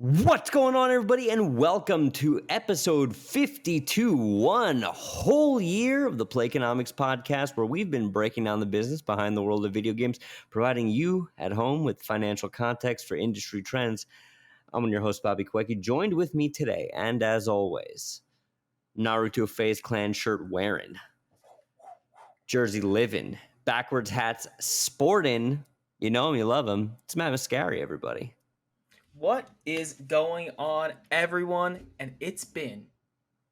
What's going on, everybody, and welcome to episode 52, one whole year of the Playconomics podcast, where we've been breaking down the business behind the world of video games, providing you at home with financial context for industry trends. I'm your host, Bobby Kawecki, joined with me today, and as always, Naruto FaZe Clan shirt wearing, jersey living, backwards hats sporting, you know him, you love him, it's Matt Mascari, everybody. What is going on, everyone? And it's been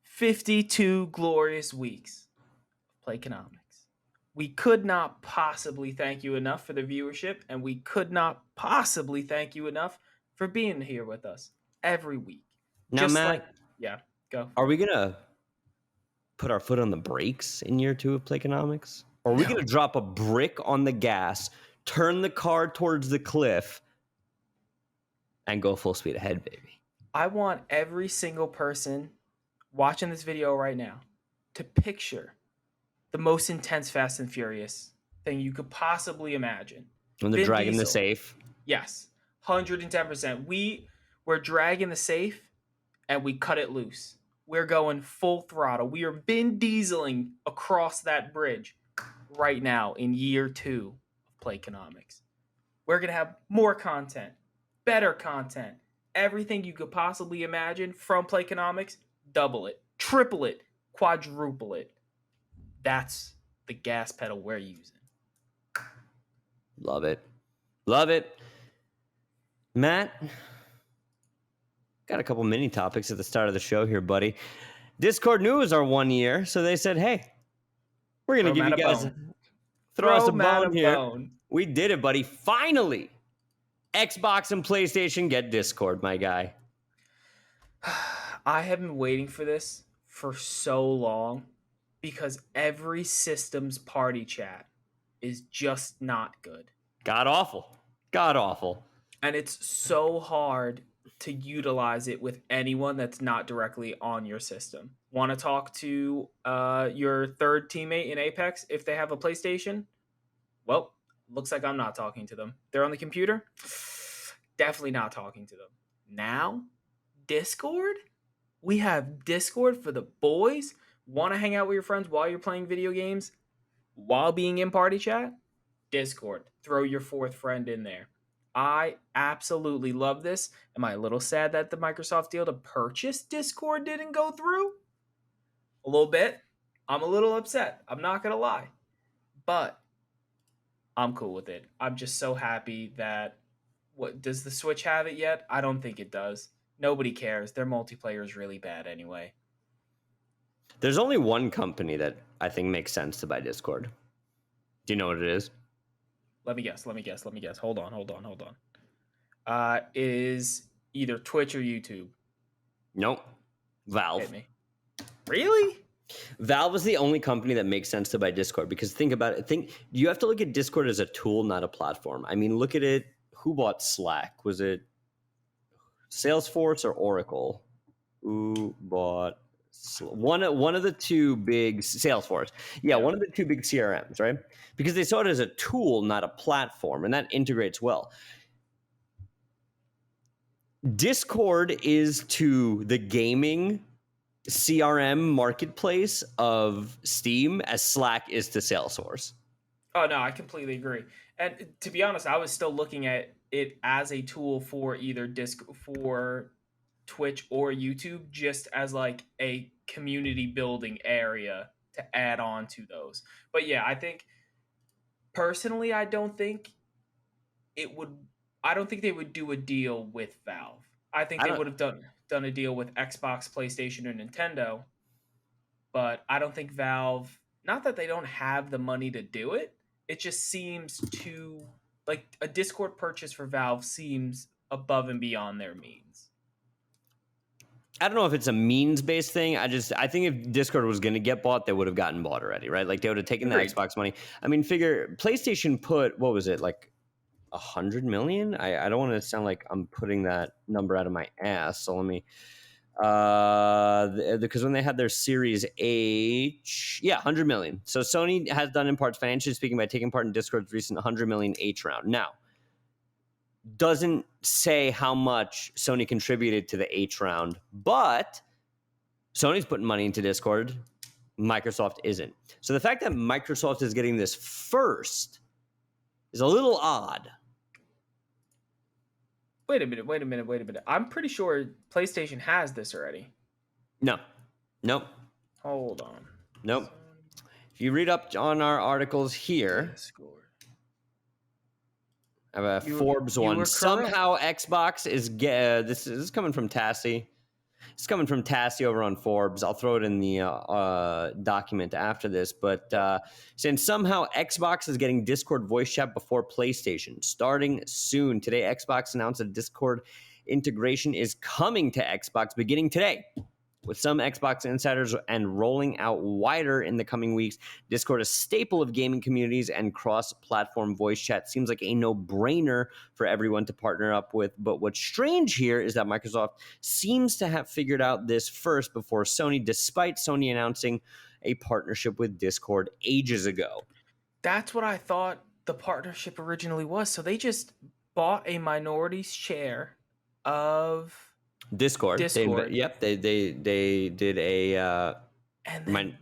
52 glorious weeks of Playconomics. We could not possibly thank you enough for the viewership, and we could not possibly thank you enough for being here with us every week. Now, Just Matt, go. Are we going to put our foot on the brakes in year two of Playconomics? Or are we going to drop a brick on the gas, turn the car towards the cliff, and go full speed ahead, baby? I want every single person watching this video right now to picture the most intense Fast and Furious thing you could possibly imagine. When they're dragging the safe? Yes, 110%. We're dragging the safe, and we cut it loose. We're going full throttle. We are Vin Dieseling across that bridge right now in year two of Playconomics. We're going to have more content, better content, everything you could possibly imagine from Playconomics. Double it, triple it, quadruple it. That's the gas pedal we're using. Love it. Love it. Matt, got a couple mini topics at the start of the show here, buddy. Discord knew it was our 1 year, so they said, hey, we're going to give you guys throw us a bone here. We did it, buddy. Finally, Xbox and PlayStation get Discord, my guy. I have been waiting for this for so long because every system's party chat is just not good. God awful. And it's so hard to utilize it with anyone that's not directly on your system. Want to talk to your third teammate in Apex if they have a PlayStation? Well, looks like I'm not talking to them. They're on the computer? Definitely not talking to them. Now, Discord? We have Discord for the boys. Want to hang out with your friends while you're playing video games? While being in party chat? Discord. Throw your fourth friend in there. I absolutely love this. Am I a little sad that the Microsoft deal to purchase Discord didn't go through? A little bit. I'm a little upset. I'm not going to lie. But I'm cool with it. I'm just so happy that... Does the Switch have it yet? I don't think it does. Nobody cares. Their multiplayer is really bad anyway. There's only one company that I think makes sense to buy Discord. Do you know what it is? Let me guess. Hold on. Is either Twitch or YouTube? Nope. Valve. Hit me. Really? Valve is the only company that makes sense to buy Discord, because think about it. You have to look at Discord as a tool, not a platform. I mean, look at it. Who bought Slack? Was it Salesforce or Oracle? Who bought one of the two big Salesforce? Yeah, one of the two big CRMs, right? Because they saw it as a tool, not a platform, and that integrates well. Discord is to the gaming CRM marketplace of Steam as Slack is to Salesforce. Oh, no, I completely agree. And to be honest, I was still looking at it as a tool for either for Twitch or YouTube, just as like a community building area to add on to those. But yeah, I think personally, I don't think they would do a deal with Valve. I think they would have done a deal with Xbox, PlayStation, or Nintendo. But I don't think Valve, not that they don't have the money to do it, it just seems too, like, a Discord purchase for Valve seems above and beyond their means. I don't know if it's a means-based thing. I think if Discord was going to get bought, they would have gotten bought already, right? Like, they would have taken the Xbox money. I mean, figure PlayStation put, what was it, like 100 million. I don't want to sound like I'm putting that number out of my ass. So let me, because when they had their Series H, yeah, 100 million. So Sony has done in parts financially speaking by taking part in Discord's recent 100 million H round. Now, doesn't say how much Sony contributed to the H round, but Sony's putting money into Discord. Microsoft isn't. So the fact that Microsoft is getting this first is a little odd. Wait a minute. I'm pretty sure PlayStation has this already. No. Nope. Hold on. Nope. If you read up on our articles here, Discord. I have a Forbes one. Somehow Xbox is this is coming from Tassie. It's coming from Tassie over on Forbes. I'll throw it in the document after this. But saying somehow Xbox is getting Discord voice chat before PlayStation, starting soon. Today, Xbox announced that Discord integration is coming to Xbox beginning today, with some Xbox insiders and rolling out wider in the coming weeks. Discord, a staple of gaming communities and cross-platform voice chat, seems like a no-brainer for everyone to partner up with. But what's strange here is that Microsoft seems to have figured out this first before Sony, despite Sony announcing a partnership with Discord ages ago. That's what I thought the partnership originally was. So they just bought a minority's share of Discord. They did a and then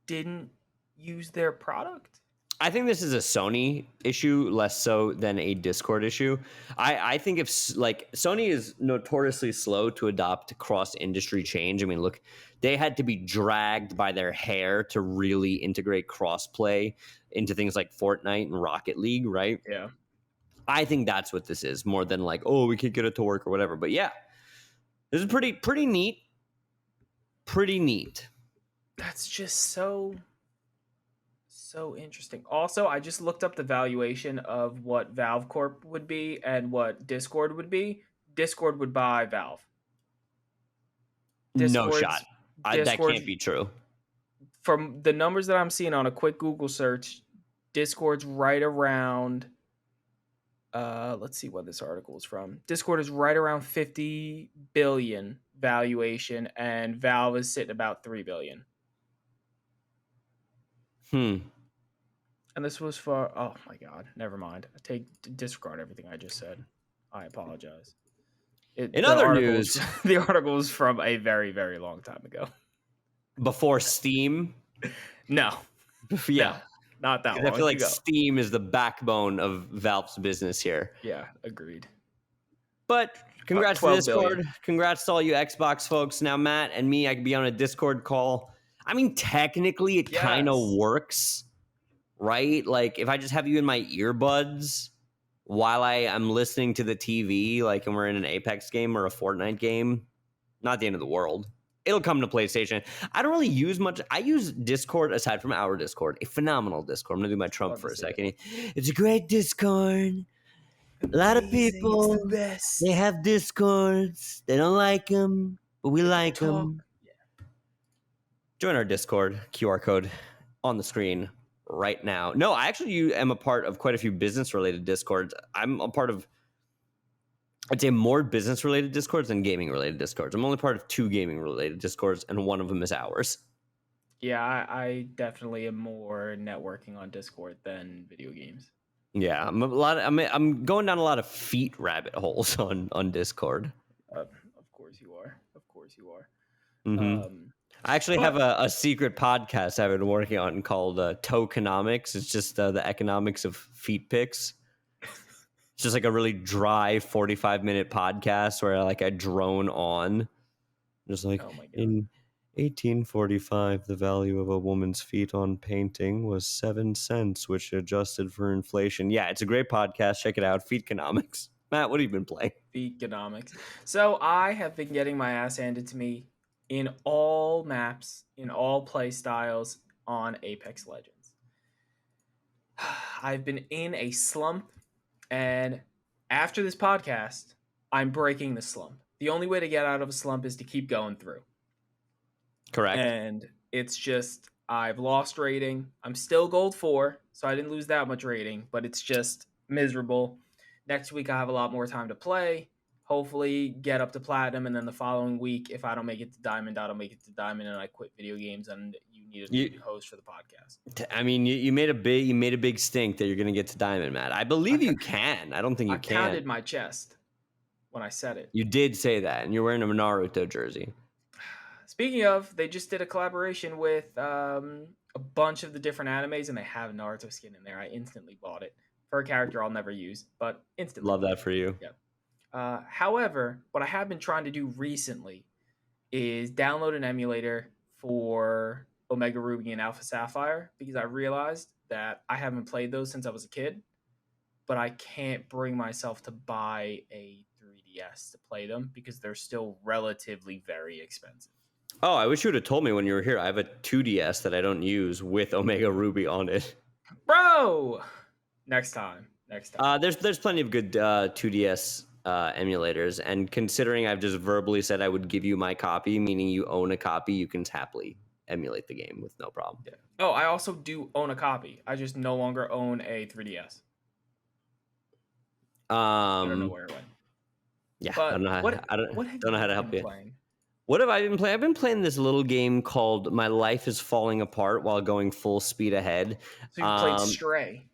didn't use their product. I think this is a Sony issue less so than a Discord issue. I think if Sony is notoriously slow to adopt cross-industry change. I mean, look, they had to be dragged by their hair to really integrate crossplay into things like Fortnite and Rocket League, right? Yeah. I think that's what this is, more than like, oh, we can't get it to work or whatever. But yeah, this is pretty neat. Pretty neat. That's just so interesting. Also, I just looked up the valuation of what Valve Corp would be and what Discord would be. Discord would buy Valve. No shot. That can't be true. From the numbers that I'm seeing on a quick Google search, Discord's right around let's see what this article is from. Discord is right around 50 billion valuation, and Valve is sitting about 3 billion. And this was for, oh my God, never mind. Disregard everything I just said. I apologize. In other news, the article is from a very, very long time ago. Before Steam? No. Yeah. No, not that long. I feel like Steam is the backbone of Valve's business here. Yeah, agreed. But congrats to Discord. Billion. Congrats to all you Xbox folks. Now, Matt and me, I can be on a Discord call. I mean, technically, it kind of works, right? Like, if I just have you in my earbuds while I am listening to the TV, like, and we're in an Apex game or a Fortnite game, not the end of the world. It'll come to PlayStation. I don't really use much. I use Discord aside from our Discord, a phenomenal Discord. I'm going to do my Trump for a second. It's a great Discord. A lot of people, they have Discords. They don't like them, but we like them. Join our Discord, QR code on the screen right now. No, I actually am a part of quite a few business-related Discords. I'm a part of, I'd say, more business-related Discords than gaming-related Discords. I'm only part of 2 gaming-related Discords, and one of them is ours. Yeah, I definitely am more networking on Discord than video games. Yeah, I'm going down a lot of feet rabbit holes on Discord. Of course you are. Mm-hmm. I actually have a secret podcast I've been working on called Tokenomics. It's just the economics of feet pics. It's just like a really dry 45-minute podcast where I drone on. Just like, in 1845, the value of a woman's feet on painting was 7 cents, which adjusted for inflation. Yeah, it's a great podcast. Check it out. Feetconomics. Matt, what have you been playing? Feetconomics. So I have been getting my ass handed to me in all maps, in all play styles on Apex Legends. I've been in a slump, and after this podcast, I'm breaking the slump. The only way to get out of a slump is to keep going through. Correct. And it's just, I've lost rating. I'm still gold 4, so I didn't lose that much rating, but it's just miserable. Next week I have a lot more time to play. Hopefully get up to platinum, and then the following week, if I don't make it to diamond, I don't make it to diamond, and I quit video games, and you need a new host for the podcast. I mean, you made a big stink that you're going to get to diamond, Matt. I believe you can. I don't think you can. I pounded my chest when I said it. You did say that, and you're wearing a Naruto jersey. Speaking of, they just did a collaboration with a bunch of the different animes, and they have Naruto skin in there. I instantly bought it for a character I'll never use, but instantly. Love that for you. Yeah. However, what I have been trying to do recently is download an emulator for Omega Ruby and Alpha Sapphire, because I realized that I haven't played those since I was a kid, but I can't bring myself to buy a 3DS to play them because they're still relatively very expensive. Oh, I wish you would have told me when you were here. I have a 2DS that I don't use with Omega Ruby on it. Bro! Next time. There's plenty of good 2DS emulators, and considering I've just verbally said I would give you my copy, meaning you own a copy, you can happily emulate the game with no problem. Yeah. Oh, I also do own a copy. I just no longer own a 3DS. I don't know where it went. Yeah, but I don't know how to help you. Playing? What have I been playing? I've been playing this little game called My Life is Falling Apart while going full speed ahead. So you played Stray?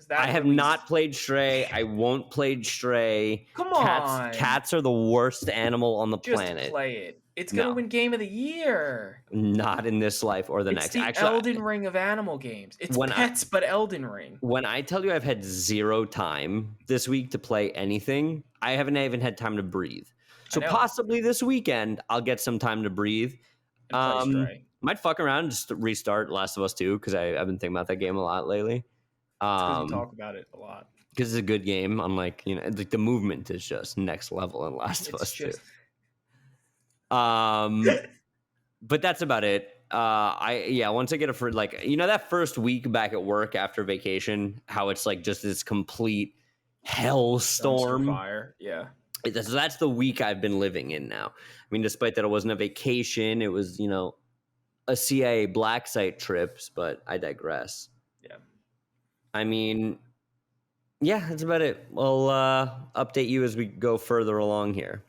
I have not played Stray. I won't play Stray. Come on. Cats are the worst animal on the planet. Just play it. It's going to win Game of the Year. Not in this life or the next. It's the Elden Ring of animal games. It's Pets, but Elden Ring. When I tell you I've had zero time this week to play anything, I haven't even had time to breathe. So possibly this weekend, I'll get some time to breathe. And play Stray. Might fuck around and just restart Last of Us 2 because I've been thinking about that game a lot lately. Because you talk about it a lot. Because it's a good game. Unlike, like the movement is just next level in Last of Us 2. But that's about it. Once I get that first week back at work after vacation, how it's like just this complete hellstorm. Fire. Yeah. So that's the week I've been living in now. I mean, despite that it wasn't a vacation, it was, a CIA black site trips, but I digress. Yeah. I mean, yeah, that's about it. We'll update you as we go further along here.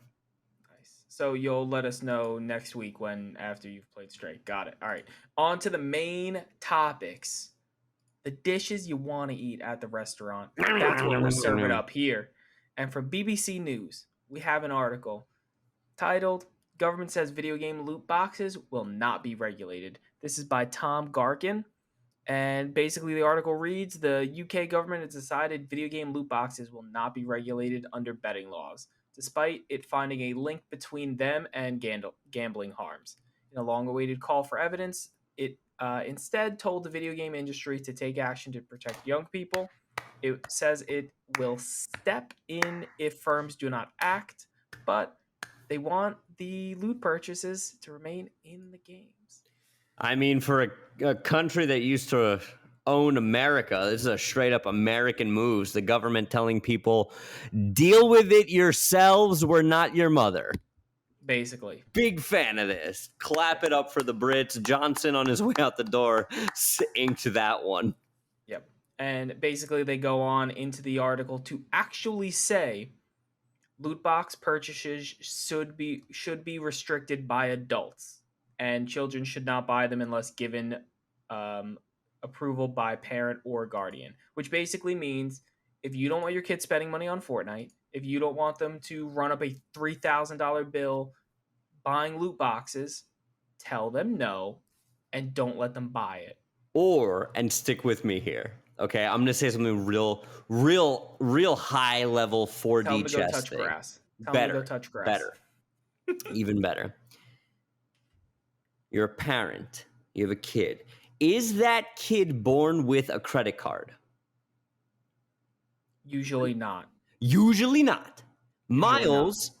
Nice. So you'll let us know next week after you've played Stray. Got it. All right. On to the main topics. The dishes you want to eat at the restaurant. That's what we're serving up here. And from BBC News, we have an article titled, "Government Says Video Game Loot Boxes Will Not Be Regulated." This is by Tom Garkin. And basically the article reads, the UK government has decided video game loot boxes will not be regulated under betting laws, despite it finding a link between them and gambling harms. In a long-awaited call for evidence, it instead told the video game industry to take action to protect young people. It says it will step in if firms do not act, but they want the loot purchases to remain in the games. I mean, for a country that used to own America, this is a straight up American move. The government telling people, deal with it yourselves, we're not your mother. Basically. Big fan of this. Clap it up for the Brits. Johnson on his way out the door inked that one. Yep. And basically they go on into the article to actually say loot box purchases should be restricted by adults, and children should not buy them unless given approval by parent or guardian, which basically means if you don't want your kids spending money on Fortnite, if you don't want them to run up a $3,000 bill buying loot boxes, tell them no and don't let them buy it. And stick with me here. Okay, I'm gonna say something real high level 4D chess touch thing. Grass. Tell better, them to go touch grass. Better, even better. You're a parent. You have a kid. Is that kid born with a credit card? Usually not. Usually not. Miles,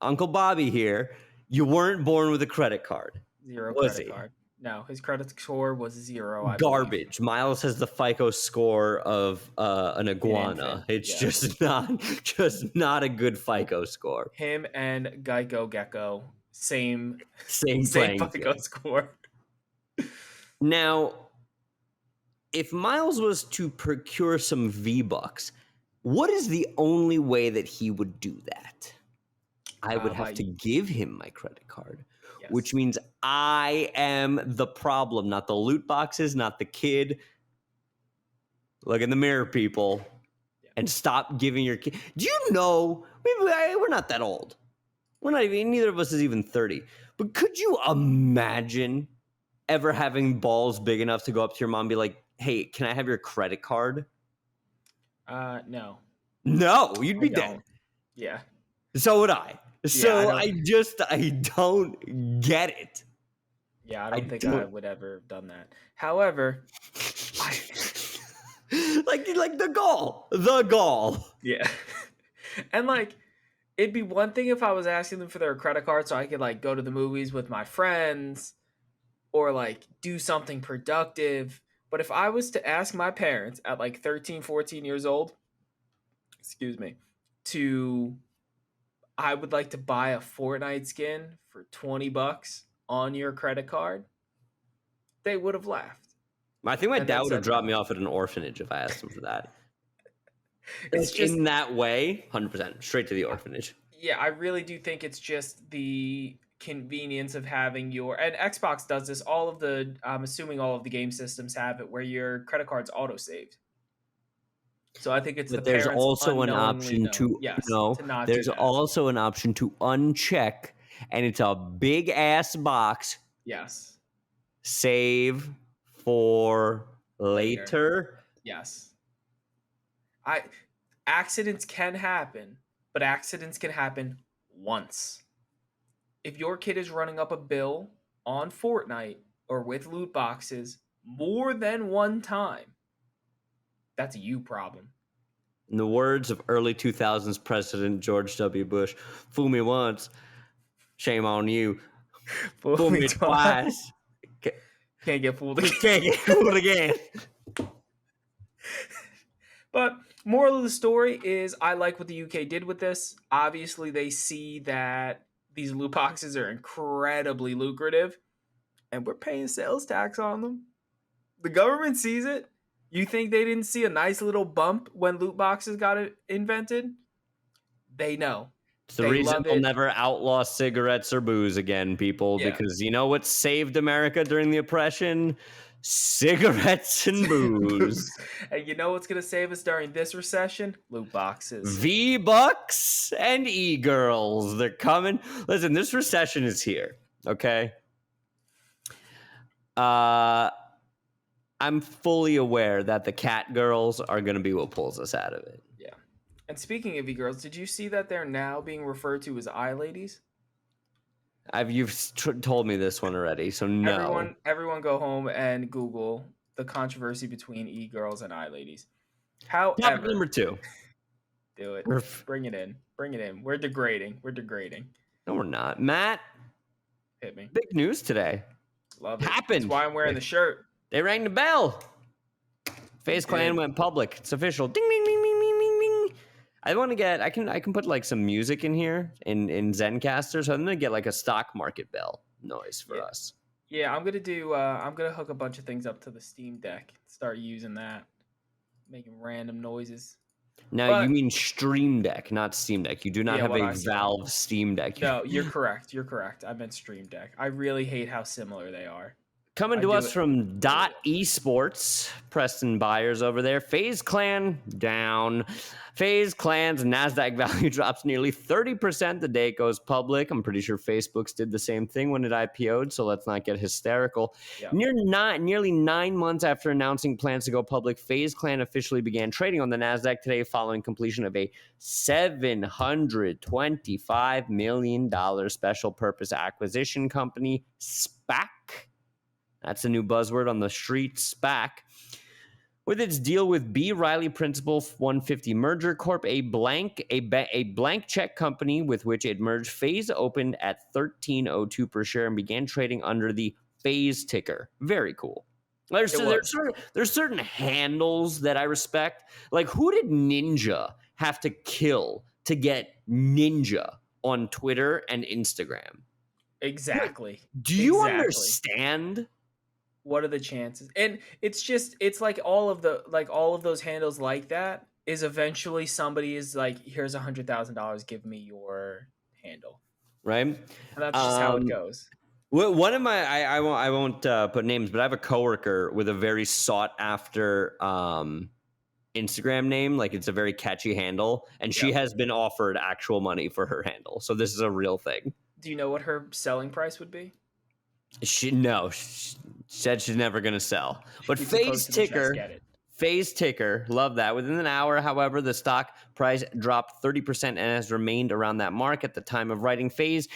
Uncle Bobby here. You weren't born with a credit card. Zero credit card. No, his credit score was 0. Garbage. Miles has the FICO score of an iguana. It's just not a good FICO score. Him and Geico Gecko, same FICO score. Now, if Miles was to procure some V-Bucks, What is the only way that he would do that? I would have By to give him my credit card, which yes. means I am the problem, not the loot boxes, not the kid. Look in the mirror, people, and stop giving your kid. Do you know? We're not that old. We're not even. Neither of us is even 30. But could you imagine ever having balls big enough to go up to your mom and be like, "Hey, can I have your credit card?" No. No, you'd be I dead. don't. Yeah. So would I. So I I don't get it. Yeah, I don't think I would ever have done that. However, like the gall. Yeah. And like, it'd be one thing if I was asking them for their credit card so I could like go to the movies with my friends or like do something productive. But if I was to ask my parents at like 13, 14 years old, excuse me, I would like to buy a Fortnite skin for $20 on your credit card, they would have laughed. I think my And dad then would have said dropped no. me off at an orphanage if I asked him for that. It's just in that way, 100%, straight to the orphanage. Yeah, I really do think it's just the convenience of having and Xbox does this. I'm assuming all of the game systems have it where your credit card's auto saved. So I think it's But the there's parents also an unknowingly option know. to Yes, no. to not There's do that. also an option to uncheck, and it's a big ass box. Yes. Save for later. Yes. Accidents can happen, but accidents can happen once. If your kid is running up a bill on Fortnite or with loot boxes more than one time, that's a you problem. In the words of early 2000s President George W. Bush, fool me once, shame on you. Fool me twice. Can't get fooled again. Can't get fooled again. But moral of the story is I like what the UK did with this. Obviously, they see that these loot boxes are incredibly lucrative, and we're paying sales tax on them. The government sees it. You think they didn't see a nice little bump when loot boxes got invented? They know. It's the reason they'll never outlaw cigarettes or booze again, people, because you know what saved America during the oppression? Cigarettes and booze. And you know what's going to save us during this recession? Loot boxes. V-Bucks and E-Girls. They're coming. Listen, this recession is here, okay? I'm fully aware that the cat girls are going to be what pulls us out of it. Yeah. And speaking of e-girls, did you see that they're now being referred to as eye-ladies? You've told me this one already, so no. Everyone go home and Google the controversy between e-girls and eye-ladies. However, topic number 2. Do it. Bring it in. We're degrading. No, we're not. Matt, hit me. Big news today. Love it. Happened. That's why I'm wearing the shirt. They rang the bell. FaZe Clan went public. It's official. Ding, ding, ding, ding, ding, ding, ding. I want to get. I can put like some music in here in Zencaster, so I'm gonna get like a stock market bell noise for us. Yeah, I'm gonna hook a bunch of things up to the Steam Deck. Start using that, making random noises. Now you mean Stream Deck, not Steam Deck. You do not have a Valve Steam Deck. No, you're correct. I meant Stream Deck. I really hate how similar they are. Coming to us from Esports, Preston Byers over there. FaZe Clan down. FaZe Clan's NASDAQ value drops nearly 30% the day it goes public. I'm pretty sure Facebook's did the same thing when it IPO'd, so let's not get hysterical. Yep. Nearly 9 months after announcing plans to go public, FaZe Clan officially began trading on the NASDAQ today following completion of a $725 million special purpose acquisition company, SPAC. That's a new buzzword on the street, SPAC. With its deal with B. Riley Principal 150 Merger Corp, a blank check company with which it merged, FaZe opened at $13.02 per share and began trading under the FaZe ticker. Very cool. There's certain handles that I respect. Like, who did Ninja have to kill to get Ninja on Twitter and Instagram? Exactly. Do you understand? What are the chances? And it's like all of those handles like that is eventually somebody is like, here's $100,000, give me your handle. Right. And that's just how it goes. One of my, I won't put names, but I have a coworker with a very sought after Instagram name. Like, it's a very catchy handle, and she has been offered actual money for her handle. So this is a real thing. Do you know what her selling price would be? She said she's never going to sell. But Keeps it close to the chest, get it. Phase ticker, love that. Within an hour, however, the stock price dropped 30% and has remained around that mark at the time of writing. Phase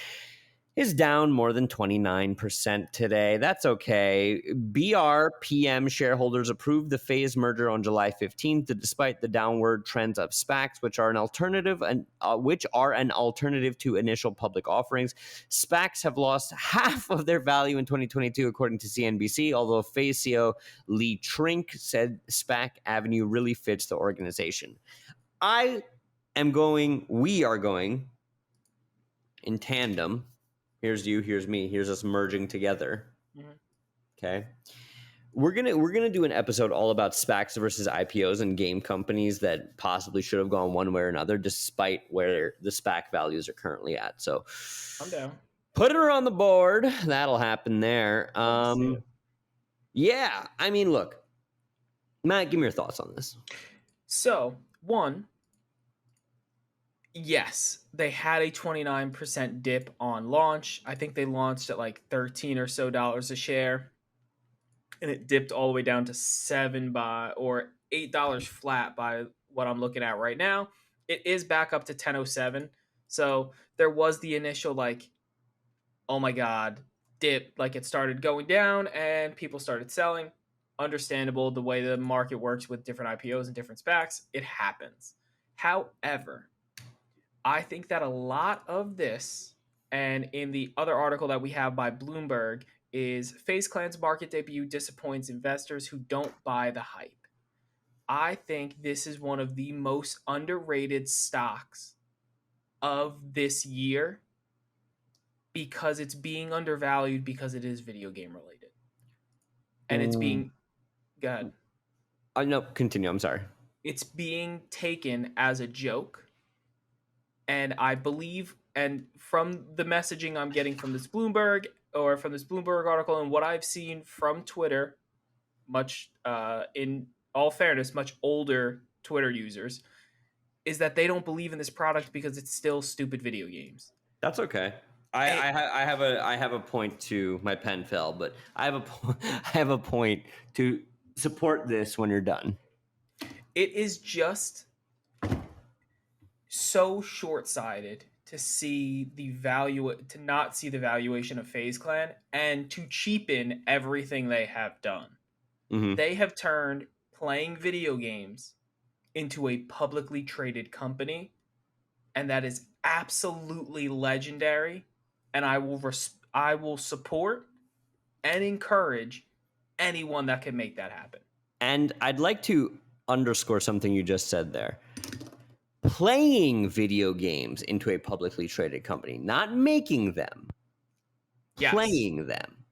is down more than 29% today. That's okay. BRPM shareholders approved the Phase merger on July 15th, despite the downward trends of SPACs, which are an alternative to initial public offerings. SPACs have lost half of their value in 2022, according to CNBC, although Phase CEO Lee Trink said SPAC Avenue really fits the organization. We are going in tandem. Here's you, here's me, here's us merging together. Mm-hmm. Okay. We're gonna do an episode all about SPACs versus IPOs and game companies that possibly should have gone one way or another, despite where the SPAC values are currently at. So I'm down. Put her on the board. That'll happen there. Yeah. I mean, look, Matt, give me your thoughts on this. So, one, yes, they had a 29% dip on launch. I think they launched at like $13 or so a share, and it dipped all the way down to $8 flat by what I'm looking at right now. It is back up to 10.07. So there was the initial like, oh my God, dip, like it started going down and people started selling. Understandable, the way the market works with different IPOs and different SPACs, it happens. However, I think that a lot of this, and in the other article that we have by Bloomberg, is FaZe Clan's market debut disappoints investors who don't buy the hype. I think this is one of the most underrated stocks of this year because it's being undervalued because it is video game related. And it's being... Go ahead. No, continue. I'm sorry. It's being taken as a joke. And I believe, and from the messaging I'm getting from this Bloomberg article and what I've seen from Twitter, much in all fairness, much older Twitter users, is that they don't believe in this product because it's still stupid video games. That's okay. I have a point to my pen fell, but I have a point to support this when you're done. It is just so short-sighted to not see the valuation of FaZe Clan and to cheapen everything they have done. Mm-hmm. They have turned playing video games into a publicly traded company, and that is absolutely legendary. And I will support and encourage anyone that can make that happen. And I'd like to underscore something you just said there. Playing video games into a publicly traded company, not making them. Yes. Playing them.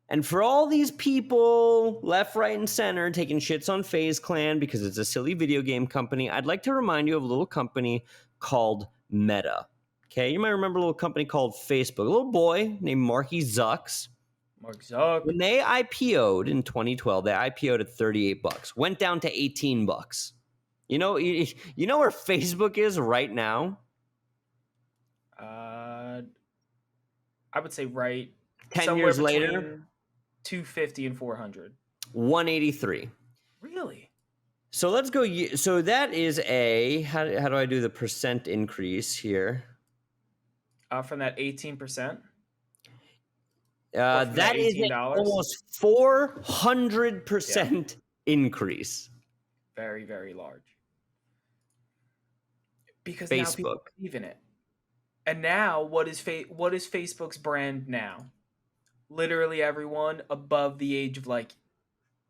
And for all these people left, right, and center taking shits on FaZe Clan because it's a silly video game company, I'd like to remind you of a little company called Meta. Okay, you might remember a little company called Facebook. A little boy named Marky Zucks. Mark Zuck. When they IPO'd in 2012, they IPO'd at $38. Went down to $18. You know where Facebook is right now? I would say 10 years later, $250 and $400. $183. Really? So let's go. So that is how do I do the percent increase here? From that 18%. That is almost 400% increase. Very, very large. Because Facebook. Now people believe in it. And now, what is Facebook's brand now? Literally everyone above the age of like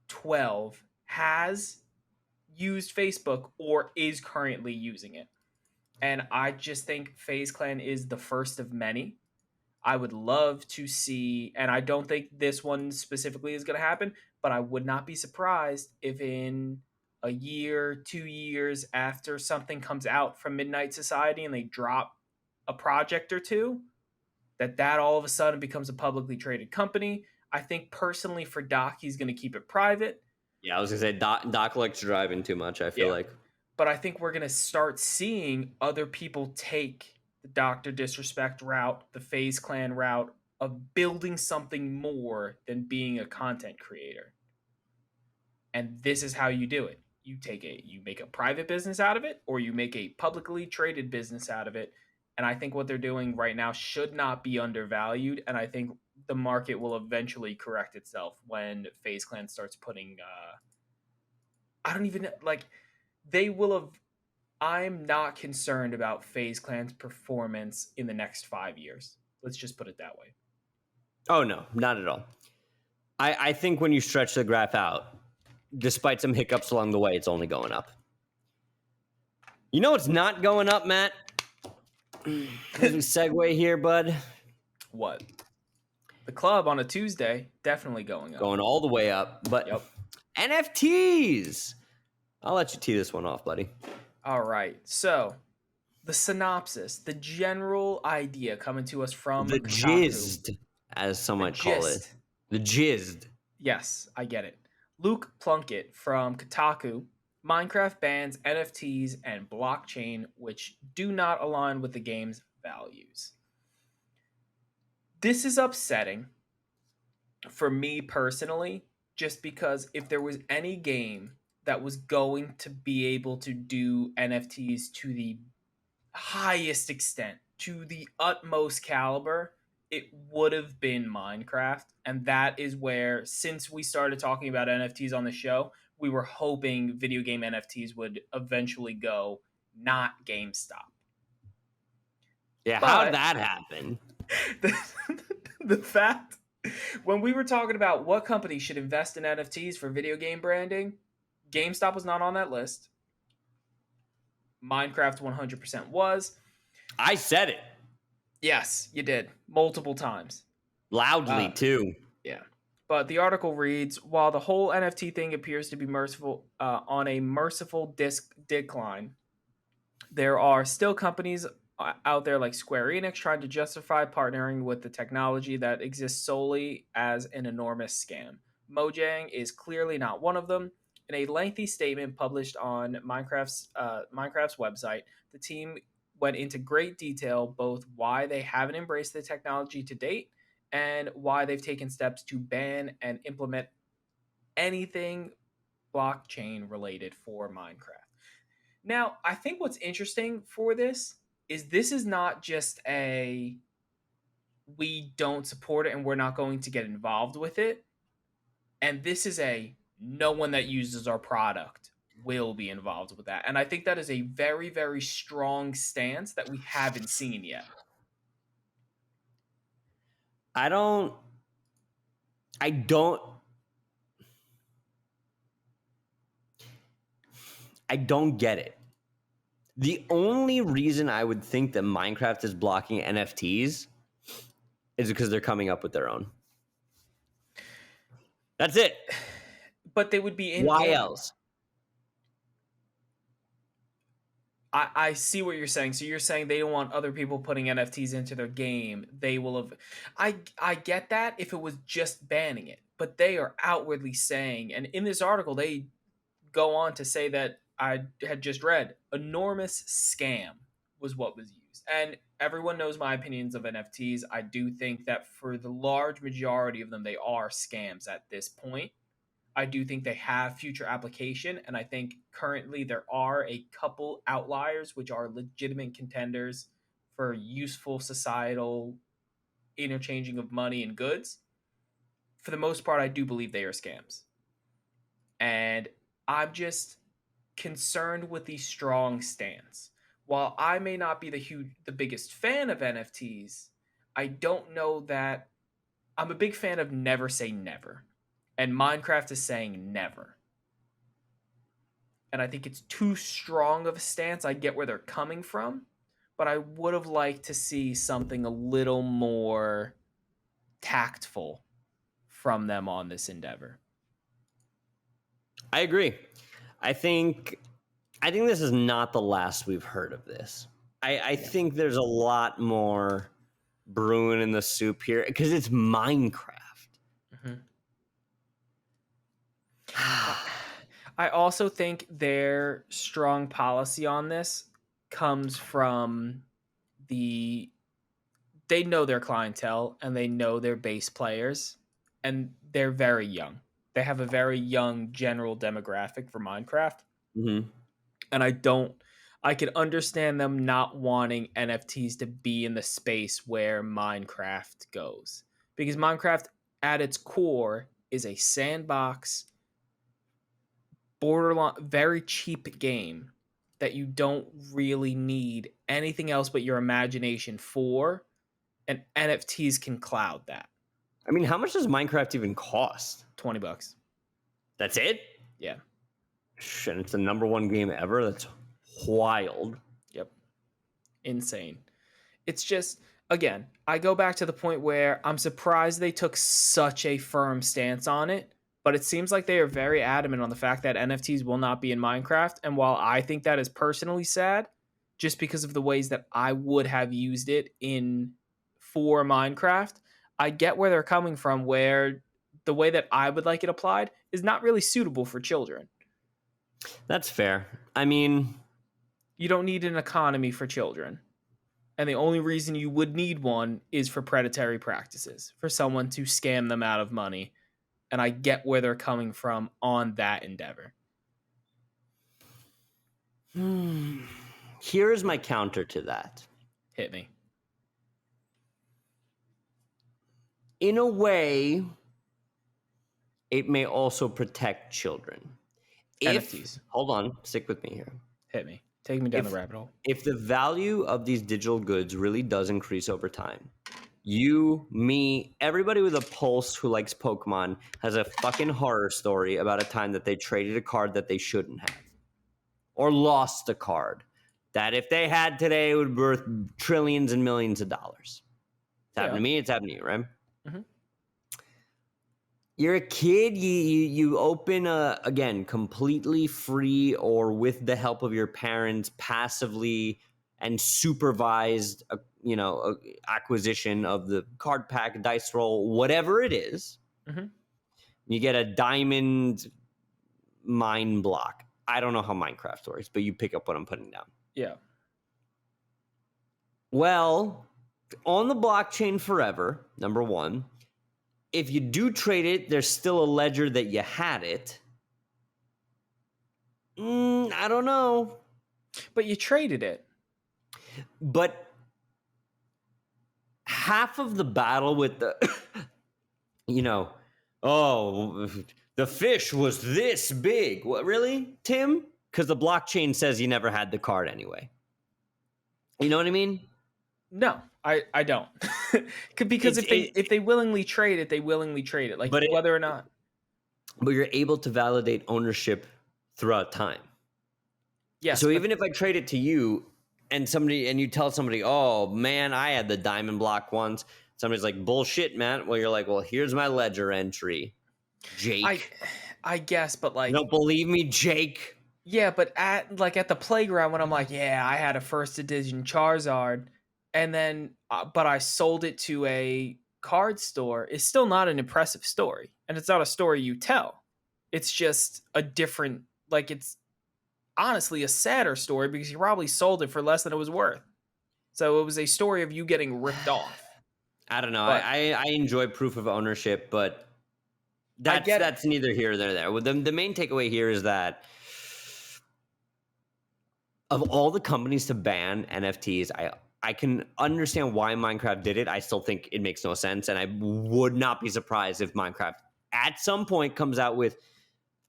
12 has used Facebook or is currently using it. And I just think FaZe Clan is the first of many. I would love to see, and I don't think this one specifically is going to happen, but I would not be surprised if in a year, 2 years after something comes out from Midnight Society and they drop a project or two, that all of a sudden becomes a publicly traded company. I think personally for Doc, he's going to keep it private. Yeah, I was gonna say Doc likes driving too much, I feel like. But I think we're going to start seeing other people take the Dr. Disrespect route, the FaZe Clan route of building something more than being a content creator. And this is how you do it. You make a private business out of it, or you make a publicly traded business out of it. And I think what they're doing right now should not be undervalued. And I think the market will eventually correct itself when FaZe Clan starts putting I don't even like they will have. I'm not concerned about FaZe Clan's performance in the next 5 years. Let's just put it that way. Oh no, not at all. I think when you stretch the graph out, despite some hiccups along the way, it's only going up. You know what's not going up, Matt? As we segue here, bud. What? The club on a Tuesday, definitely going up. Going all the way up. But Yep. NFTs. I'll let you tee this one off, buddy. All right. So, the synopsis, the general idea coming to us from The Kotaku. gist, as some might call it. The gist. Yes, I get it. Luke Plunkett from Kotaku. Minecraft bans NFTs and blockchain, which do not align with the game's values. This is upsetting for me personally, just because if there was any game that was going to be able to do NFTs to the highest extent, to the utmost caliber, it would have been Minecraft. And that is where, since we started talking about NFTs on the show, we were hoping video game NFTs would eventually go, not GameStop. Yeah, how did that happen? The fact, when we were talking about what company should invest in NFTs for video game branding, GameStop was not on that list. Minecraft 100% was. I said it. Yes, you did. Multiple times. Loudly, too. Yeah. But the article reads, while the whole NFT thing appears to be on a merciful decline, there are still companies out there like Square Enix trying to justify partnering with the technology that exists solely as an enormous scam. Mojang is clearly not one of them. In a lengthy statement published on Minecraft's website, the team went into great detail both why they haven't embraced the technology to date and why they've taken steps to ban and implement anything blockchain related for Minecraft. Now, I think what's interesting for this is not just a we don't support it and we're not going to get involved with it. And this is a no one that uses our product will be involved with that. And I think that is a very, very strong stance that we haven't seen yet. I don't get it. The only reason I would think that Minecraft is blocking NFTs is because they're coming up with their own. That's it. But they would be in. Why else? I see what you're saying. So you're saying they don't want other people putting NFTs into their game. They will have. I get that if it was just banning it, but they are outwardly saying, and in this article they go on to say that I had just read, enormous scam was what was used. And everyone knows my opinions of NFTs. I do think that for the large majority of them, they are scams at this point. I do think they have future application, and I think currently there are a couple outliers which are legitimate contenders for useful societal interchanging of money and goods. For the most part, I do believe they are scams. And I'm just concerned with the strong stance. While I may not be the biggest fan of NFTs, I don't know that I'm a big fan of never say never. And Minecraft is saying never. And I think it's too strong of a stance. I get where they're coming from, but I would have liked to see something a little more tactful from them on this endeavor. I agree. I think this is not the last we've heard of this. I think there's a lot more brewing in the soup here because it's Minecraft. Mm-hmm. I also think their strong policy on this comes from they know their clientele and they know their base players, and they're very young. They have a very young general demographic for Minecraft. Mm-hmm. And I can understand them not wanting NFTs to be in the space where Minecraft goes. Because Minecraft at its core is a sandbox, borderline very cheap game that you don't really need anything else but your imagination for, and NFTs can cloud that. I mean, how much does Minecraft even cost? $20. That's it? Yeah. And it's the number one game ever? That's wild. Yep. Insane. It's just, again, I go back to the point where I'm surprised they took such a firm stance on it, but it seems like they are very adamant on the fact that NFTs will not be in Minecraft. And while I think that is personally sad, just because of the ways that I would have used it for Minecraft, I get where they're coming from, where the way that I would like it applied is not really suitable for children. That's fair. I mean, you don't need an economy for children. And the only reason you would need one is for predatory practices, for someone to scam them out of money. And I get where they're coming from on that endeavor. Here is my counter to that. Hit me. In a way, it may also protect children. NFTs. Hold on, stick with me here. Hit me. Take me down the rabbit hole. If the value of these digital goods really does increase over time, you, me, everybody with a pulse who likes Pokemon has a fucking horror story about a time that they traded a card that they shouldn't have. Or lost a card that if they had today would be worth trillions and millions of dollars. It's happened to me, it's happened to you, right? Mm-hmm. You're a kid, you open again, completely free or with the help of your parents, passively and supervised, acquisition of the card pack, dice roll, whatever it is. Mm-hmm. You get a diamond mine block. I don't know how Minecraft works, but you pick up what I'm putting down. Yeah. Well, on the blockchain forever, number one. If you do trade it, there's still a ledger that you had it. I don't know. But you traded it. But half of the battle with the, the fish was this big. What, really, Tim? Because the blockchain says you never had the card anyway. You know what I mean? No, I don't. Because if they willingly trade it, they willingly trade it. Whether or not. But you're able to validate ownership throughout time. Yes. So even if I trade it to you and you tell somebody, oh man, I had the diamond block once. Somebody's like, bullshit, man. Well, you're like, well, here's my ledger entry, Jake. I guess, but you don't believe me, Jake? Yeah, but at the playground when I'm like, yeah, I had a first edition Charizard. And then, but I sold it to a card store. It's still not an impressive story. And it's not a story you tell. It's just a different, it's honestly a sadder story because you probably sold it for less than it was worth. So it was a story of you getting ripped off. I don't know. I enjoy proof of ownership, but that's neither here nor there. The main takeaway here is that of all the companies to ban NFTs, I can understand why Minecraft did it. I still think it makes no sense. And I would not be surprised if Minecraft at some point comes out with,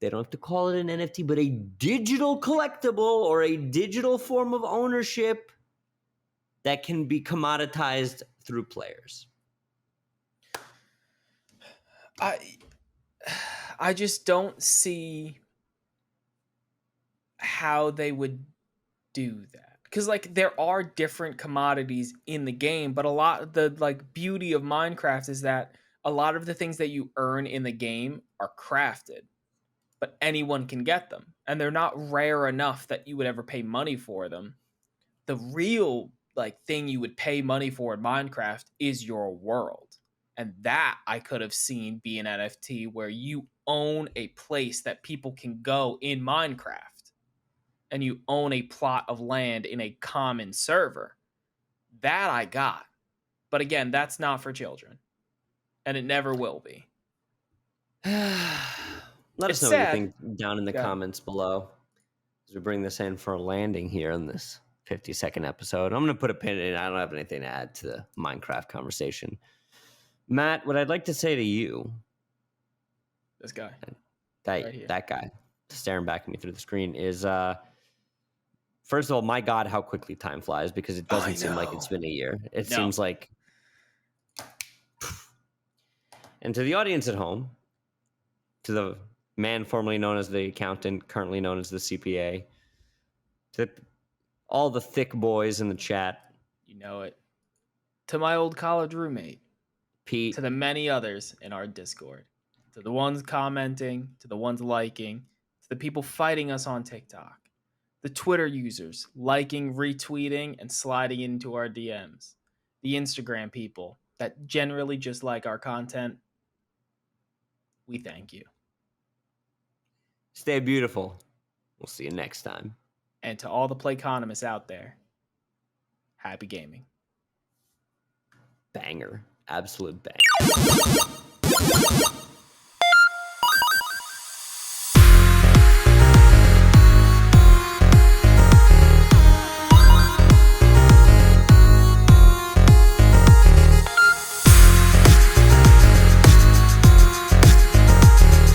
they don't have to call it an NFT, but a digital collectible or a digital form of ownership that can be commoditized through players. I just don't see how they would do that. Because there are different commodities in the game, but a lot of the beauty of Minecraft is that a lot of the things that you earn in the game are crafted, but anyone can get them. and they're not rare enough that you would ever pay money for them. The real thing you would pay money for in Minecraft is your world. And that I could have seen be an NFT where you own a place that people can go in Minecraft, and you own a plot of land in a common server. That I got. But again, that's not for children. And it never will be. Let us know what you think down in the comments below as we bring this in for a landing here in this 50-second episode. I'm going to put a pin in it. I don't have anything to add to the Minecraft conversation. Matt, what I'd like to say to you, this guy, that guy staring back at me through the screen, is first of all, my God, how quickly time flies, because it doesn't seem like it's been a year. It seems like. And to the audience at home, to the man formerly known as the accountant, currently known as the CPA, to all the thick boys in the chat. You know it. To my old college roommate, Pete. To the many others in our Discord. To the ones commenting, to the ones liking, to the people fighting us on TikTok. The Twitter users liking, retweeting, and sliding into our DMs. The Instagram people that generally just like our content. We thank you. Stay beautiful. We'll see you next time. And to all the Playconomists out there, happy gaming. Banger. Absolute banger.